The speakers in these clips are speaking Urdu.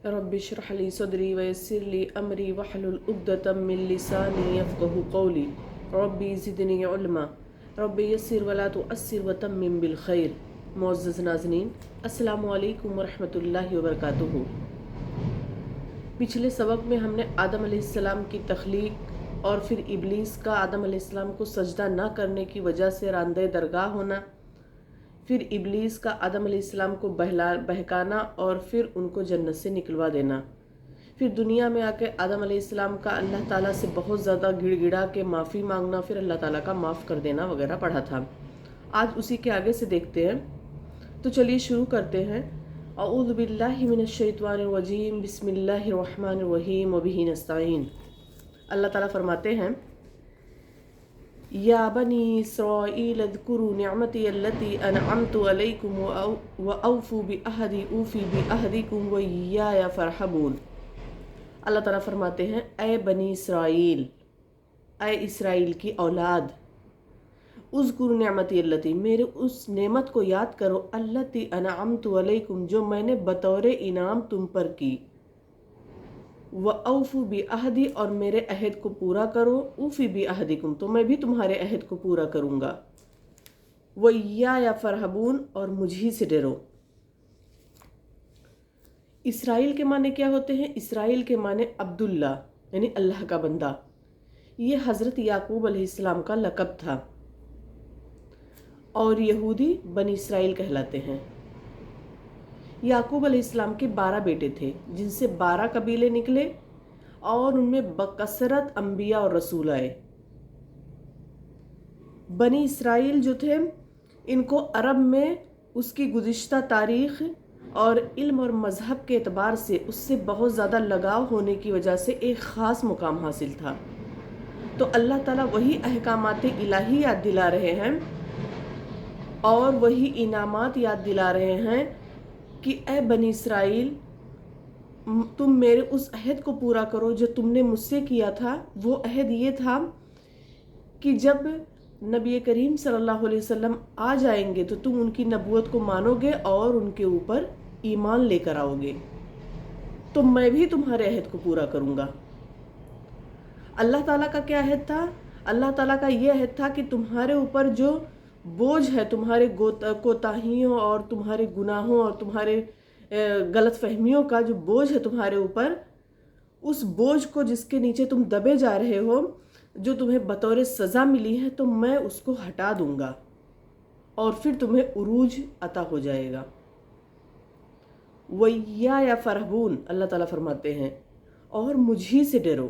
رب اشرح لي صدري ويسر لي أمري واحلل عقدة من لساني يفقهوا قولي ربي زدني علما رب يسر ولا تؤثر وتمم بالخير۔ معزز ناظرین، السلام علیکم ورحمۃ اللہ وبرکاتہ۔ پچھلے سبق میں ہم نے آدم علیہ السلام کی تخلیق اور پھر ابلیس کا آدم علیہ السلام کو سجدہ نہ کرنے کی وجہ سے راندہ درگاہ ہونا، پھر ابلیس کا آدم علیہ السلام کو بہکانا اور پھر ان کو جنت سے نکلوا دینا، پھر دنیا میں آ کے آدم علیہ السلام کا اللہ تعالیٰ سے بہت زیادہ گڑ گڑا کے معافی مانگنا، پھر اللہ تعالیٰ کا معاف کر دینا وغیرہ پڑھا تھا۔ آج اسی کے آگے سے دیکھتے ہیں، تو چلیے شروع کرتے ہیں۔ اعوذ باللہ من الشیطان الرجیم، بسم اللہ الرحمن الرحیم وبہ نستعین۔ اللہ تعالیٰ فرماتے ہیں، یا بنی اسرائیل اذکروا نعمتی التی انعمت علیکم واوفوا بعہدی اوفی بعہدکم وایای فارہبون۔ اللہ تعالیٰ فرماتے ہیں، اے بنی اسرائیل، اے اسرائیل کی اولاد، اذکروا نعمتی التی، میرے اس نعمت کو یاد کرو، التی انعمت علیکم، جو میں نے بطور انعام تم پر کی، وَأَوْفُوا بِعَهْدِي، اور میرے عہد کو پورا کرو، اوفی بعہدکم، تو میں بھی تمہارے عہد کو پورا کروں گا، وَإِيَّايَ فَارْهَبُونَ، اور مجھی سے ڈرو۔ اسرائیل کے معنی کیا ہوتے ہیں؟ اسرائیل کے معنی عبداللہ، یعنی اللہ کا بندہ۔ یہ حضرت یعقوب علیہ السلام کا لقب تھا، اور یہودی بنی اسرائیل کہلاتے ہیں۔ یعقوب علیہ السلام کے 12 بیٹے تھے، جن سے 12 قبیلے نکلے، اور ان میں بکثرت انبیاء اور رسول آئے۔ بنی اسرائیل جو تھے، ان کو عرب میں اس کی گزشتہ تاریخ اور علم اور مذہب کے اعتبار سے اس سے بہت زیادہ لگاؤ ہونے کی وجہ سے ایک خاص مقام حاصل تھا۔ تو اللہ تعالیٰ وہی احکامات الہی یاد دلا رہے ہیں اور وہی انعامات یاد دلا رہے ہیں کہ اے بنی اسرائیل، تم میرے اس عہد کو پورا کرو جو تم نے مجھ سے کیا تھا۔ وہ عہد یہ تھا کہ جب نبی کریم صلی اللہ علیہ وسلم آ جائیں گے تو تم ان کی نبوت کو مانو گے اور ان کے اوپر ایمان لے کر آؤ گے، تو میں بھی تمہارے عہد کو پورا کروں گا۔ اللہ تعالیٰ کا کیا عہد تھا؟ اللہ تعالیٰ کا یہ عہد تھا کہ تمہارے اوپر جو بوجھ ہے، تمہارے کوتاہیوں اور تمہارے گناہوں اور تمہارے غلط فہمیوں کا جو بوجھ ہے تمہارے اوپر، اس بوجھ کو جس کے نیچے تم دبے جا رہے ہو، جو تمہیں بطور سزا ملی ہے، تو میں اس کو ہٹا دوں گا اور پھر تمہیں عروج عطا ہو جائے گا۔ وَإِيَّايَ فَارْهَبُونَ، اللہ تعالیٰ فرماتے ہیں، اور مجھی سے ڈرو،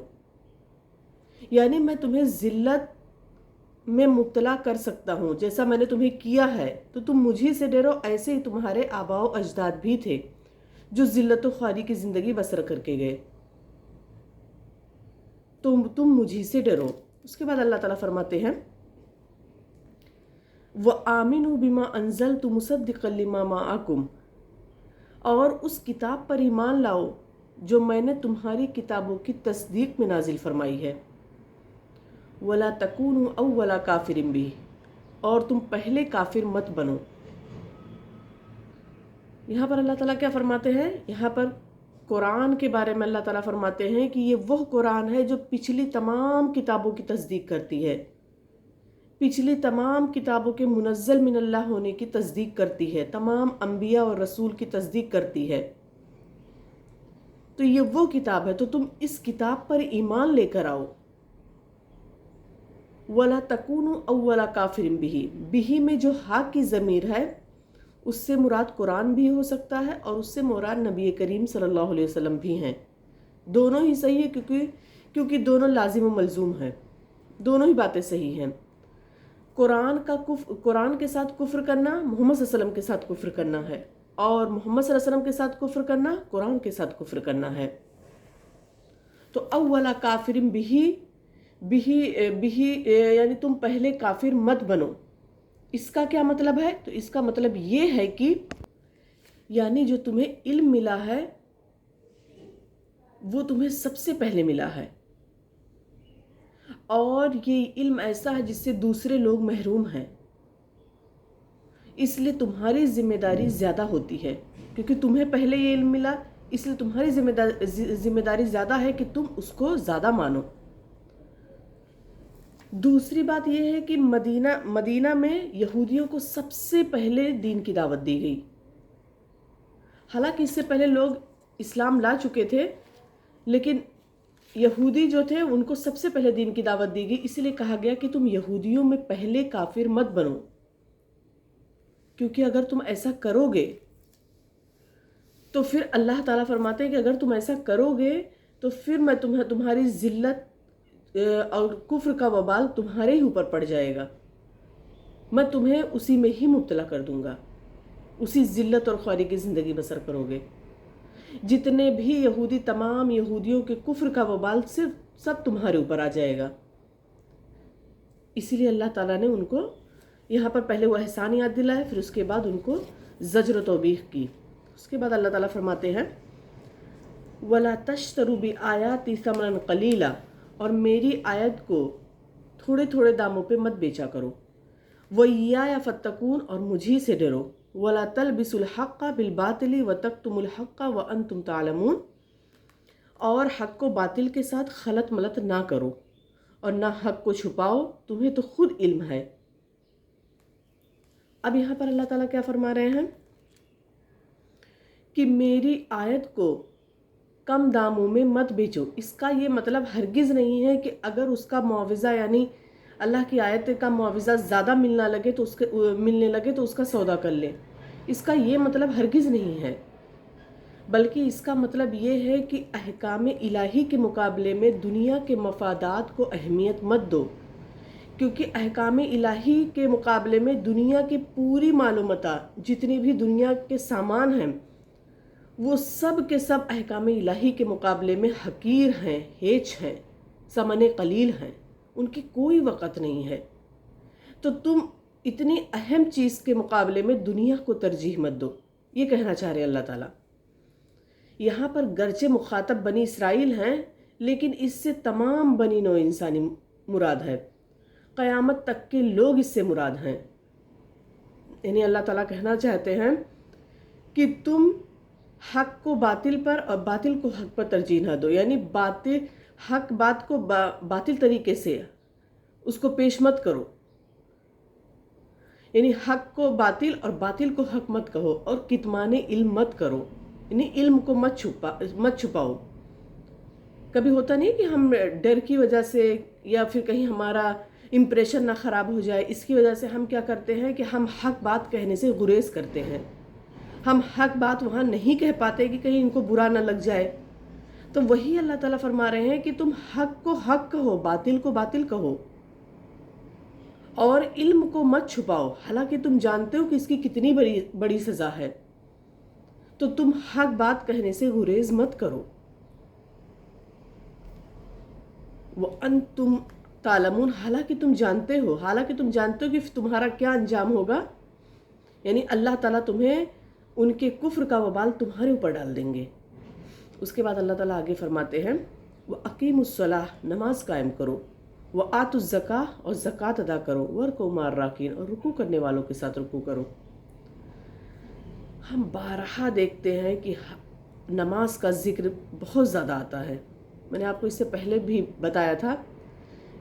یعنی میں تمہیں ذلت میں مبتلا کر سکتا ہوں، جیسا میں نے تمہیں کیا ہے تو تم مجھی سے ڈرو۔ ایسے ہی تمہارے آباء و اجداد بھی تھے جو ذلت و خواری کی زندگی بسر کر کے گئے، تم مجھی سے ڈرو۔ اس کے بعد اللہ تعالیٰ فرماتے ہیں، وَآمِنُوا بِمَا أَنزَلْتُ مُصَدِّقًا لِمَا مَعَكُمْ، اور اس کتاب پر ایمان لاؤ جو میں نے تمہاری کتابوں کی تصدیق میں نازل فرمائی ہے۔ وَلَا تَكُونُوا أَوَّلَ كَافِرٍ بِهِ، اور تم پہلے کافر مت بنو۔ یہاں پر اللہ تعالیٰ کیا فرماتے ہیں؟ یہاں پر قرآن کے بارے میں اللہ تعالیٰ فرماتے ہیں کہ یہ وہ قرآن ہے جو پچھلی تمام کتابوں کی تصدیق کرتی ہے، پچھلی تمام کتابوں کے منزل من اللہ ہونے کی تصدیق کرتی ہے، تمام انبیاء اور رسول کی تصدیق کرتی ہے۔ تو یہ وہ کتاب ہے، تو تم اس کتاب پر ایمان لے کر آؤ۔ وَلَا تَكُونُوا أَوَّلَ كَافِرٍ بِهِ، بِهِ میں جو ہا کی ضمیر ہے، اس سے مراد قرآن بھی ہو سکتا ہے اور اس سے مراد نبی کریم صلی اللہ علیہ وسلم بھی ہیں۔ دونوں ہی صحیح ہے، کیونکہ دونوں لازم و ملزوم ہیں، دونوں ہی باتیں صحیح ہیں۔ قرآن کے ساتھ کفر کرنا محمد صلی اللہ علیہ وسلم کے ساتھ کفر کرنا ہے، اور محمد صلی اللہ علیہ وسلم کے ساتھ کفر کرنا قرآن کے ساتھ کفر کرنا ہے۔ تو اولا کافرن بھی یعنی تم پہلے کافر مت بنو۔ اس کا کیا مطلب ہے؟ تو اس کا مطلب یہ ہے کہ یعنی جو تمہیں علم ملا ہے وہ تمہیں سب سے پہلے ملا ہے، اور یہ علم ایسا ہے جس سے دوسرے لوگ محروم ہیں، اس لیے تمہاری ذمہ داری زیادہ ہوتی ہے، کیونکہ تمہیں پہلے یہ علم ملا، اس لیے تمہاری ذمہ داری زیادہ ہے کہ تم اس کو زیادہ مانو۔ دوسری بات یہ ہے کہ مدینہ میں یہودیوں کو سب سے پہلے دین کی دعوت دی گئی۔ حالانکہ اس سے پہلے لوگ اسلام لا چکے تھے، لیکن یہودی جو تھے ان کو سب سے پہلے دین کی دعوت دی گئی، اسی لیے کہا گیا کہ تم یہودیوں میں پہلے کافر مت بنو، کیونکہ اگر تم ایسا کرو گے تو پھر اللہ تعالیٰ فرماتے ہیں کہ اگر تم ایسا کرو گے تو پھر میں تمہاری ذلت اور کفر کا وبال تمہارے ہی اوپر پڑ جائے گا، میں تمہیں اسی میں ہی مبتلا کر دوں گا، اسی ذلت اور خواری کی زندگی بسر کرو گے۔ جتنے بھی یہودی، تمام یہودیوں کے کفر کا وبال صرف سب تمہارے اوپر آ جائے گا۔ اسی لیے اللہ تعالیٰ نے ان کو یہاں پر پہلے وہ احسان یاد دلائے، پھر اس کے بعد ان کو زجر و توبیخ کی۔ اس کے بعد اللہ تعالیٰ فرماتے ہیں وَلَا تَشْتَرُوا بِآيَاتِي ثَمَنًا قَلِيلًا، اور میری آیت کو تھوڑے تھوڑے داموں پہ مت بیچا کرو۔ وَإِيَّايَ فَاتَّقُونِ، اور مجھے سے ڈرو۔ وَلَا تَلْبِسُوا الْحَقَّ بِالْبَاطِلِ وَتَكْتُمُوا الْحَقَّ وَأَنْتُمْ تَعْلَمُونَ، اور حق کو باطل کے ساتھ خلط ملط نہ کرو اور نہ حق کو چھپاؤ، تمہیں تو خود علم ہے۔ اب یہاں پر اللہ تعالیٰ کیا فرما رہے ہیں کہ میری آیت کو کم داموں میں مت بیچو۔ اس کا یہ مطلب ہرگز نہیں ہے کہ اگر اس کا معاوضہ یعنی اللہ کی آیت کا معاوضہ زیادہ ملنے لگے تو اس کا سودا کر لے۔ اس کا یہ مطلب ہرگز نہیں ہے، بلکہ اس کا مطلب یہ ہے کہ احکام الہی کے مقابلے میں دنیا کے مفادات کو اہمیت مت دو، کیونکہ احکام الہی کے مقابلے میں دنیا کی پوری معلومات، جتنی بھی دنیا کے سامان ہیں، وہ سب کے سب احکام الہی کے مقابلے میں حقیر ہیں، ہیچ ہیں، ثمن قلیل ہیں، ان کی کوئی وقت نہیں ہے۔ تو تم اتنی اہم چیز کے مقابلے میں دنیا کو ترجیح مت دو، یہ کہنا چاہ رہے اللہ تعالیٰ۔ یہاں پر گرچہ مخاطب بنی اسرائیل ہیں، لیکن اس سے تمام بنی نوع انسانی مراد ہے، قیامت تک کے لوگ اس سے مراد ہیں۔ یعنی اللہ تعالیٰ کہنا چاہتے ہیں کہ تم حق کو باطل پر اور باطل کو حق پر ترجیح نہ دو، یعنی حق بات کو باطل طریقے سے اس کو پیش مت کرو، یعنی حق کو باطل اور باطل کو حق مت کہو، اور کتمان علم مت کرو، یعنی علم کو مت چھپاؤ۔ کبھی ہوتا نہیں کہ ہم ڈر کی وجہ سے یا پھر کہیں ہمارا امپریشن نہ خراب ہو جائے، اس کی وجہ سے ہم کیا کرتے ہیں کہ ہم حق بات کہنے سے گریز کرتے ہیں، ہم حق بات وہاں نہیں کہہ پاتے کہ کہیں ان کو برا نہ لگ جائے۔ تو وہی اللہ تعالیٰ فرما رہے ہیں کہ تم حق کو حق کہو، باطل کو باطل کہو، اور علم کو مت چھپاؤ، حالانکہ تم جانتے ہو کہ اس کی کتنی بڑی سزا ہے، تو تم حق بات کہنے سے گریز مت کرو۔ وَأَنْتُمْ تَعْلَمُونَ، حالانکہ تم جانتے ہو کہ تمہارا کیا انجام ہوگا، یعنی اللہ تعالیٰ تمہیں ان کے کفر کا وبال تمہارے اوپر ڈال دیں گے۔ اس کے بعد اللہ تعالیٰ آگے فرماتے ہیں وَأَقِيمُوا الصَّلَاةَ، نماز قائم کرو، وَآتُوا الزَّكَاةَ، اور زکوٰۃ ادا کرو، وَارْكَعُوا مَعَ الرَّاكِعِينَ، اور رکوع کرنے والوں کے ساتھ رکوع کرو۔ ہم بارہا دیکھتے ہیں کہ نماز کا ذکر بہت زیادہ آتا ہے۔ میں نے آپ کو اس سے پہلے بھی بتایا تھا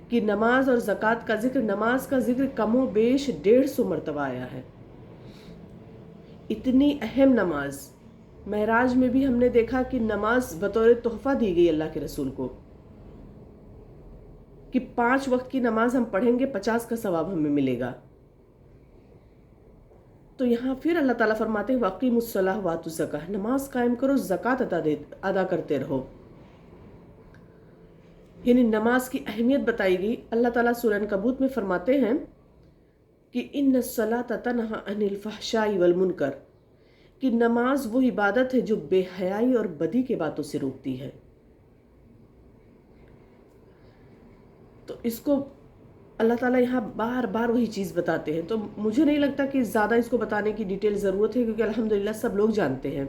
کہ نماز اور زکوٰۃ کا ذکر، نماز کا ذکر کم و بیش 150 مرتبہ آیا ہے۔ اتنی اہم نماز، معراج میں بھی ہم نے دیکھا کہ نماز بطور تحفہ دی گئی اللہ کے رسول کو، کہ 5 وقت کی نماز ہم پڑھیں گے 50 کا ثواب ہمیں ملے گا۔ تو یہاں پھر اللہ تعالیٰ فرماتے ہیں وَأَقِيمُوا الصَّلَاةَ وَآتُوا الزَّكَاةَ، نماز قائم کرو، زکوٰۃ ادا کرتے رہو۔ یعنی نماز کی اہمیت بتائی گئی۔ اللہ تعالیٰ سورہ عنکبوت میں فرماتے ہیں کہ إِنَّ الصَّلَاةَ تَنْهَىٰ عَنِ الْفَحْشَاءِ وَالْمُنکَرِ، کہ نماز وہ عبادت ہے جو بے حیائی اور بدی کے باتوں سے روکتی ہے۔ تو اس کو اللہ تعالیٰ یہاں بار بار وہی چیز بتاتے ہیں، تو مجھے نہیں لگتا کہ زیادہ اس کو بتانے کی ڈیٹیل ضرورت ہے، کیونکہ الحمدللہ سب لوگ جانتے ہیں۔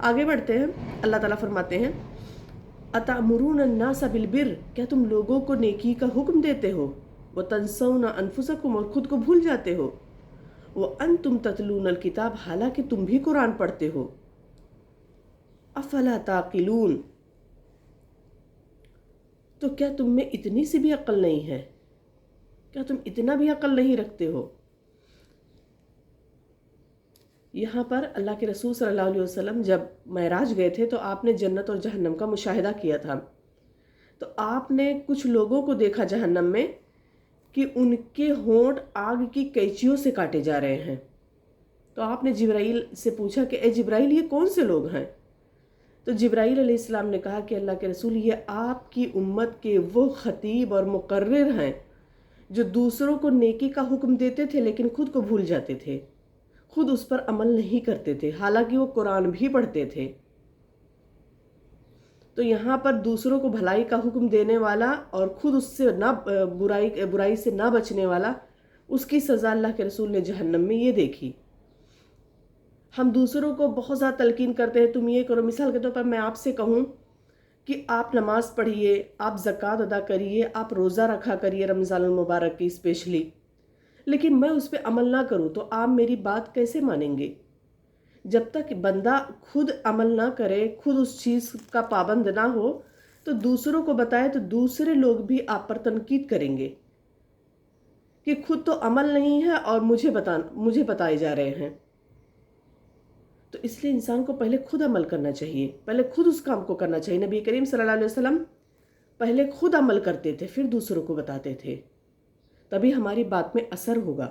آگے بڑھتے ہیں، اللہ تعالیٰ فرماتے ہیں أَتَأْمُرُونَ النَّاسَ بِالْبِرِّ، کیا تم لوگوں کو نیکی کا حکم دیتے ہو، وَتَنْسَوْنَ أَنفُسَكُمْ، اور خود کو بھول جاتے ہو، وَأَنْتُمْ تَتْلُونَ الْكِتَابَ، حالانکہ تم بھی قرآن پڑھتے ہو۔ افلا تعقلون، تو کیا تم میں اتنی سی بھی عقل نہیں ہے؟ کیا تم اتنا بھی عقل نہیں رکھتے ہو؟ یہاں پر اللہ کے رسول صلی اللہ علیہ وسلم جب معراج گئے تھے تو آپ نے جنت اور جہنم کا مشاہدہ کیا تھا. تو آپ نے کچھ لوگوں کو دیکھا جہنم میں کہ ان کے ہونٹ آگ کی قینچیوں سے کاٹے جا رہے ہیں. تو آپ نے جبرائیل سے پوچھا کہ اے جبرائیل یہ کون سے لوگ ہیں؟ تو جبرائیل علیہ السلام نے کہا کہ اللہ کے رسول یہ آپ کی امت کے وہ خطیب اور مقرر ہیں جو دوسروں کو نیکی کا حکم دیتے تھے لیکن خود کو بھول جاتے تھے، خود اس پر عمل نہیں کرتے تھے، حالانکہ وہ قرآن بھی پڑھتے تھے. تو یہاں پر دوسروں کو بھلائی کا حکم دینے والا اور خود اس سے نہ برائی سے نہ بچنے والا، اس کی سزا اللہ کے رسول نے جہنم میں یہ دیکھی. ہم دوسروں کو بہت زیادہ تلقین کرتے ہیں تم یہ کرو. مثال کے طور پر میں آپ سے کہوں کہ آپ نماز پڑھیے، آپ زکوٰۃ ادا کریے، آپ روزہ رکھا کریے رمضان المبارک کی اسپیشلی، لیکن میں اس پہ عمل نہ کروں تو آپ میری بات کیسے مانیں گے؟ جب تک بندہ خود عمل نہ کرے، خود اس چیز کا پابند نہ ہو تو دوسروں کو بتائے تو دوسرے لوگ بھی آپ پر تنقید کریں گے کہ خود تو عمل نہیں ہے اور مجھے بتائے جا رہے ہیں. تو اس لیے انسان کو پہلے خود عمل کرنا چاہیے، پہلے خود اس کام کو کرنا چاہیے. نبی کریم صلی اللہ علیہ وسلم پہلے خود عمل کرتے تھے پھر دوسروں کو بتاتے تھے، تبھی ہماری بات میں اثر ہوگا.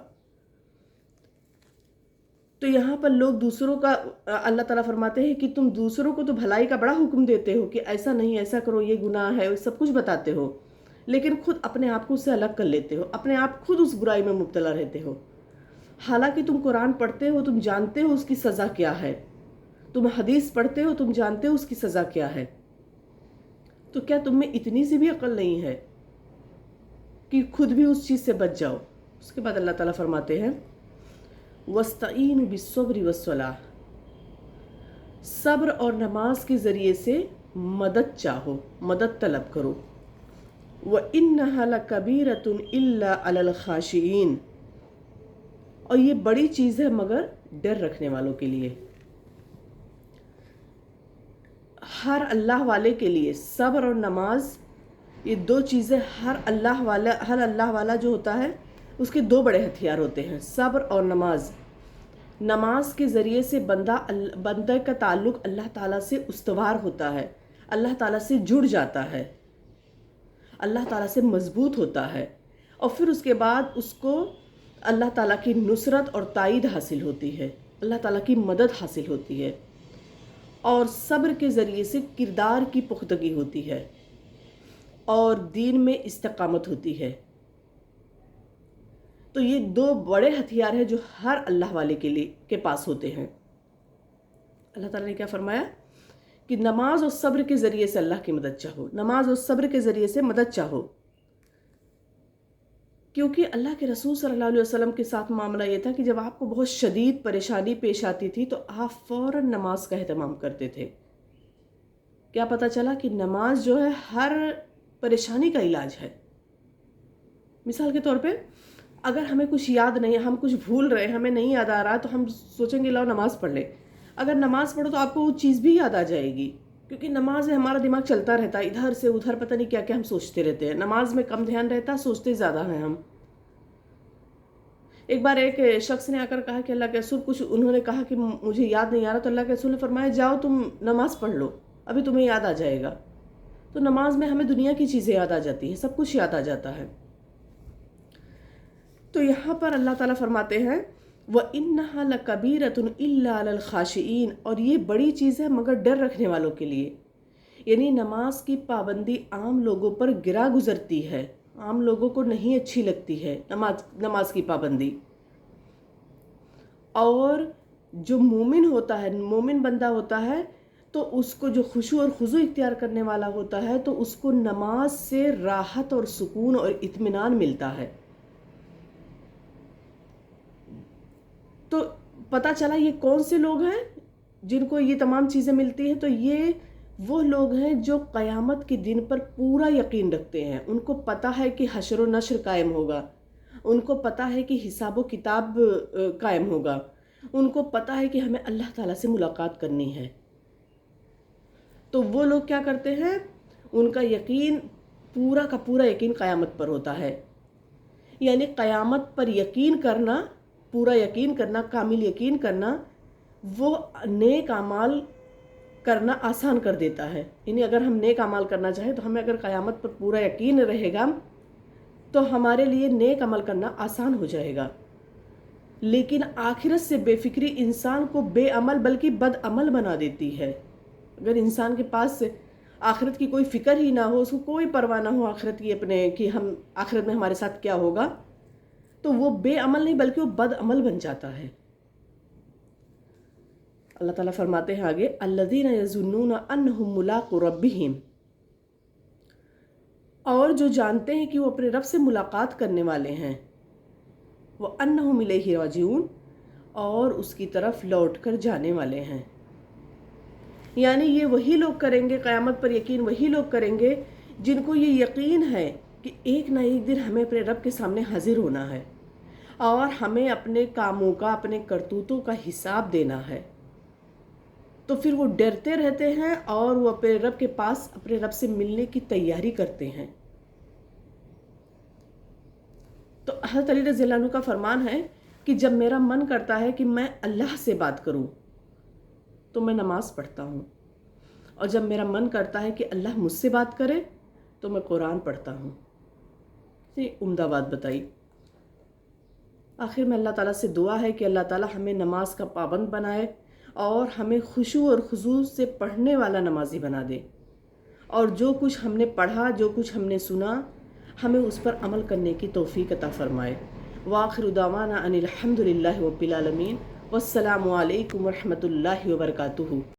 تو یہاں پر لوگ دوسروں کا اللہ تعالیٰ فرماتے ہیں کہ تم دوسروں کو تو بھلائی کا بڑا حکم دیتے ہو کہ ایسا نہیں، ایسا کرو، یہ گناہ ہے، سب کچھ بتاتے ہو، لیکن خود اپنے آپ کو اس سے الگ کر لیتے ہو، اپنے آپ خود اس برائی میں مبتلا رہتے ہو. حالانکہ تم قرآن پڑھتے ہو، تم جانتے ہو اس کی سزا کیا ہے، تم حدیث پڑھتے ہو، تم جانتے ہو اس کی سزا کیا ہے. تو کیا تم میں اتنی سی بھی عقل نہیں ہے کہ خود بھی اس چیز سے بچ جاؤ؟ اس کے بعد اللہ تعالیٰ فرماتے ہیں وَاسْتَعِینُوا بِالصَّبْرِ وَالصَّلَاةِ، صبر اور نماز کے ذریعے سے مدد چاہو، مدد طلب کرو. وَإِنَّهَا لَكَبِيرَةٌ إِلَّا عَلَى الْخَاشِعِينَ، اور یہ بڑی چیز ہے مگر ڈر رکھنے والوں کے لیے. ہر اللہ والے کے لیے صبر اور نماز، یہ دو چیزیں ہر اللہ والا جو ہوتا ہے اس کے دو بڑے ہتھیار ہوتے ہیں، صبر اور نماز. نماز کے ذریعے سے بندہ کا تعلق اللہ تعالیٰ سے استوار ہوتا ہے، اللہ تعالیٰ سے جڑ جاتا ہے، اللہ تعالیٰ سے مضبوط ہوتا ہے، اور پھر اس کے بعد اس کو اللہ تعالیٰ کی نصرت اور تائید حاصل ہوتی ہے، اللہ تعالیٰ کی مدد حاصل ہوتی ہے. اور صبر کے ذریعے سے کردار کی پختگی ہوتی ہے اور دین میں استقامت ہوتی ہے. تو یہ دو بڑے ہتھیار ہیں جو ہر اللہ والے کے پاس ہوتے ہیں. اللہ تعالیٰ نے کیا فرمایا کہ نماز اور صبر کے ذریعے سے اللہ کی مدد چاہو، نماز اور صبر کے ذریعے سے مدد چاہو. کیونکہ اللہ کے رسول صلی اللہ علیہ وسلم کے ساتھ معاملہ یہ تھا کہ جب آپ کو بہت شدید پریشانی پیش آتی تھی تو آپ فوراً نماز کا اہتمام کرتے تھے. کیا پتہ چلا کہ نماز جو ہے ہر پریشانی کا علاج ہے. مثال کے طور پہ اگر ہمیں کچھ یاد نہیں، ہم کچھ بھول رہے، ہمیں نہیں یاد آ رہا تو ہم سوچیں گے لاؤ نماز پڑھ لیں. اگر نماز پڑھو تو آپ کو وہ چیز بھی یاد آ جائے گی، کیونکہ نماز میں ہمارا دماغ چلتا رہتا ہے ادھر سے ادھر، پتہ نہیں کیا کیا ہم سوچتے رہتے ہیں. نماز میں کم دھیان رہتا ہے، سوچتے زیادہ ہیں ہم. ایک بار ایک شخص نے آ کر کہا کہ اللہ کے رسول کچھ انہوں نے کہا کہ مجھے یاد نہیں آ رہا، تو اللہ کے رسول نے فرمایا جاؤ تم نماز پڑھ لو، ابھی تمہیں یاد آ جائے گا. تو نماز میں ہمیں دنیا کی چیزیں یاد آ جاتی ہیں، سب کچھ یاد آ جاتا ہے. تو یہاں پر اللہ تعالیٰ فرماتے ہیں وَإِنَّهَا لَكَبِيرَةٌ إِلَّا عَلَى الْخَاشِعِينَ، اور یہ بڑی چیز ہے مگر ڈر رکھنے والوں کے لیے. یعنی نماز کی پابندی عام لوگوں پر گرا گزرتی ہے، عام لوگوں کو نہیں اچھی لگتی ہے نماز کی پابندی. اور جو مومن ہوتا ہے، مومن بندہ ہوتا ہے، تو اس کو جو خشوع اور خضوع اختیار کرنے والا ہوتا ہے تو اس کو نماز سے راحت اور سکون اور اطمینان ملتا ہے. تو پتہ چلا یہ کون سے لوگ ہیں جن کو یہ تمام چیزیں ملتی ہیں. تو یہ وہ لوگ ہیں جو قیامت کے دن پر پورا یقین رکھتے ہیں. ان کو پتہ ہے کہ حشر و نشر قائم ہوگا، ان کو پتہ ہے کہ حساب و کتاب قائم ہوگا، ان کو پتہ ہے کہ ہمیں اللہ تعالیٰ سے ملاقات کرنی ہے. تو وہ لوگ کیا کرتے ہیں، ان کا یقین پورا کا پورا یقین قیامت پر ہوتا ہے. یعنی قیامت پر یقین کرنا، پورا یقین کرنا، کامل یقین کرنا، وہ نیک اعمال کرنا آسان کر دیتا ہے. یعنی اگر ہم نیک اعمال کرنا چاہیں تو ہمیں اگر قیامت پر پورا یقین رہے گا تو ہمارے لیے نیک عمل کرنا آسان ہو جائے گا. لیکن آخرت سے بے فکری انسان کو بے عمل بلکہ بد عمل بنا دیتی ہے. اگر انسان کے پاس آخرت کی کوئی فکر ہی نہ ہو، اس کو کوئی پرواہ نہ ہو آخرت کی، اپنے کہ ہم آخرت میں ہمارے ساتھ کیا ہوگا، تو وہ بے عمل نہیں بلکہ وہ بد عمل بن جاتا ہے. اللہ تعالیٰ فرماتے ہیں آگے، الذین یظنون انہم ملاقو ربہم، اور جو جانتے ہیں کہ وہ اپنے رب سے ملاقات کرنے والے ہیں، وَأَنَّهُمْ إِلَيْهِ رَاجِعُونَ، اور اس کی طرف لوٹ کر جانے والے ہیں. یعنی یہ وہی لوگ کریں گے، قیامت پر یقین وہی لوگ کریں گے جن کو یہ یقین ہے کہ ایک نہ ایک دن ہمیں اپنے رب کے سامنے حاضر ہونا ہے اور ہمیں اپنے کاموں کا، اپنے کرتوتوں کا حساب دینا ہے. تو پھر وہ ڈرتے رہتے ہیں اور وہ اپنے رب کے پاس اپنے رب سے ملنے کی تیاری کرتے ہیں. تو حضرت علی رضی اللہ عنہ کا فرمان ہے کہ جب میرا من کرتا ہے کہ میں اللہ سے بات کروں تو میں نماز پڑھتا ہوں، اور جب میرا من کرتا ہے کہ اللہ مجھ سے بات کرے تو میں قرآن پڑھتا ہوں. یہ عمدہ بات بتائی. آخر میں اللہ تعالیٰ سے دعا ہے کہ اللہ تعالیٰ ہمیں نماز کا پابند بنائے اور ہمیں خشوع اور خضوع سے پڑھنے والا نمازی بنا دے، اور جو کچھ ہم نے پڑھا، جو کچھ ہم نے سنا، ہمیں اس پر عمل کرنے کی توفیق عطا فرمائے. وآخر دعوانا ان الحمد للہ رب العالمین، والسلام علیکم ورحمۃ اللہ وبرکاتہ.